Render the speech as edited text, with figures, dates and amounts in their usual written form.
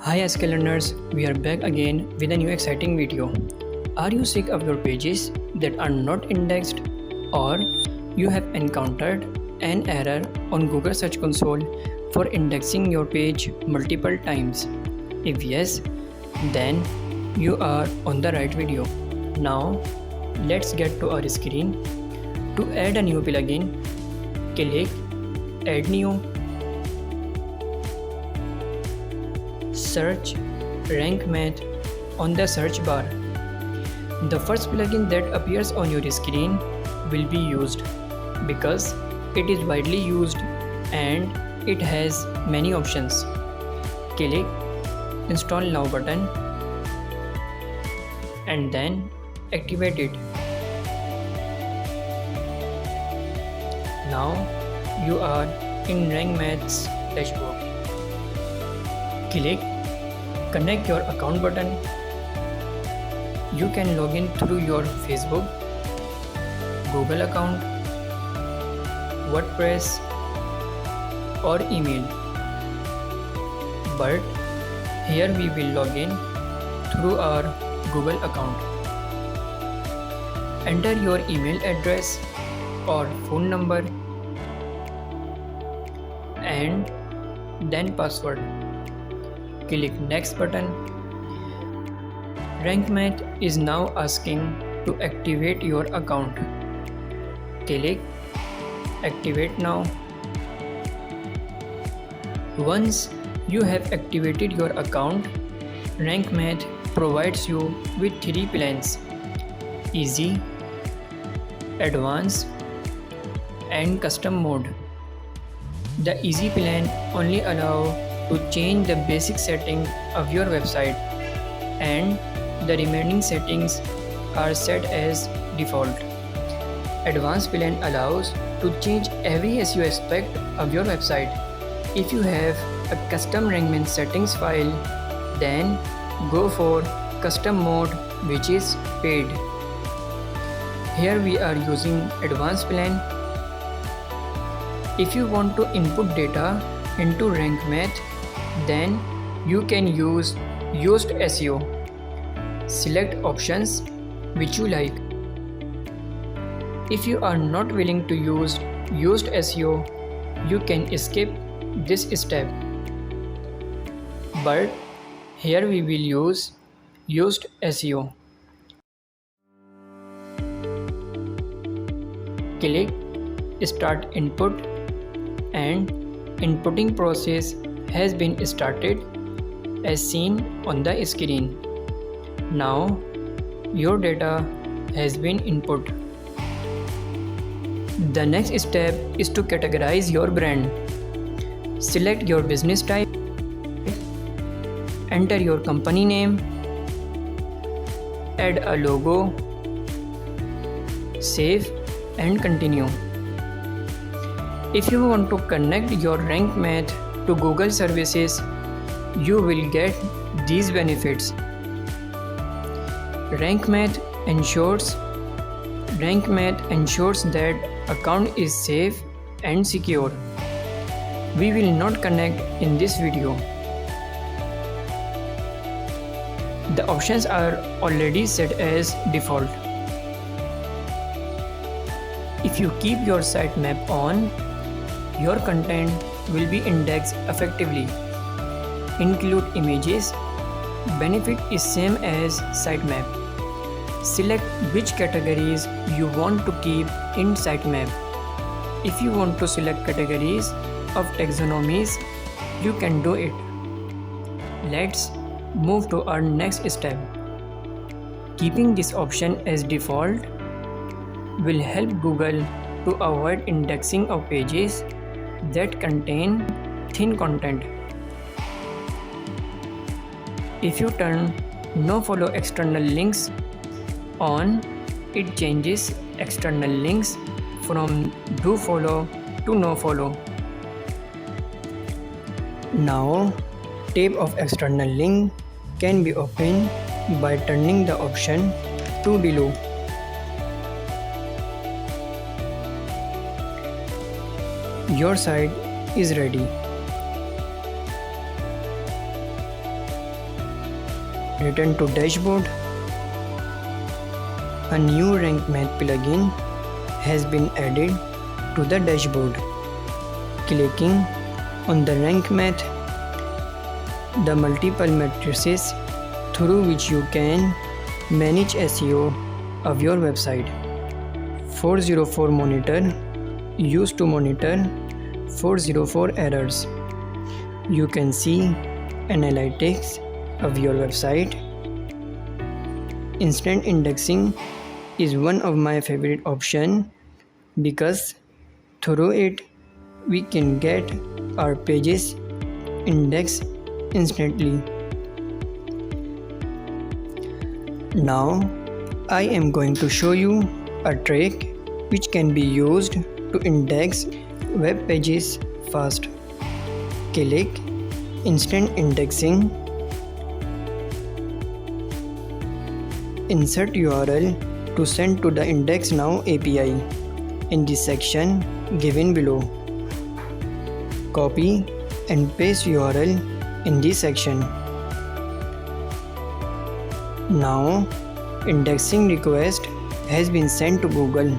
Hi SK learners, we are back again with a new exciting video. Are you sick of your pages that are not indexed, or you have encountered an error on Google Search Console for indexing your page multiple times? If yes, then you are on the right video. Now let's get to our screen. To add a new plugin, click Add New, search Rank Math on the search bar. The first plugin that appears on your screen will be used because it is widely used and it has many options. Click Install Now button and then activate it. Now you are in Rank Math's dashboard. Click Connect Your Account button. You can log in through your Facebook, Google account, WordPress, or email. But here we will log in through our Google account. Enter your email address or phone number and then password. Click Next button. Rank Math is now asking to activate your account. Click Activate Now. Once you have activated your account, Rank Math provides you with 3 plans: Easy, Advanced, and Custom mode. The Easy plan only allows to change the basic setting of your website, and the remaining settings are set as default. Advanced plan allows to change every SEO aspect of your website. If you have a custom Rank Math settings file, then go for custom mode, which is paid. Here we are using advanced plan. If you want to input data into Rank Math, then you can use Yoast SEO. Select options which you like. If you are not willing to use Yoast SEO, you can skip this step. But here we will use Yoast SEO. Click Start Input and inputting process has been started as seen on the screen. Now your data has been input. The next step is to categorize your brand. Select your business type, enter your company name, add a logo, save and continue. If you want to connect your Rank Math to Google services, you will get these benefits. Rank Math ensures that account is safe and secure. We will not connect in this video. The options are already set as default. If you keep your sitemap on, your content will be indexed effectively. Include images. Benefit is same as sitemap. Select which categories you want to keep in sitemap. If you want to select categories of taxonomies, you can do it. Let's move to our next step. Keeping this option as default will help Google to avoid indexing of pages that contain thin content. If you turn No Follow External Links on, it changes external links from Do Follow to No Follow. Now, tab of external link can be opened by turning the option to below. Your site is ready. Return to dashboard. A new Rank Math plugin has been added to the dashboard. Clicking on the Rank Math, the multiple matrices through which you can manage SEO of your website. 404 monitor used to monitor 404 errors. You can see analytics of your website. Instant indexing is one of my favorite option because through it we can get our pages indexed instantly. Now I am going to show you a trick which can be used to index web pages fast. Click Instant Indexing. Insert URL to send to the Index Now API in the section given below. Copy and paste URL in this section. Now, indexing request has been sent to Google.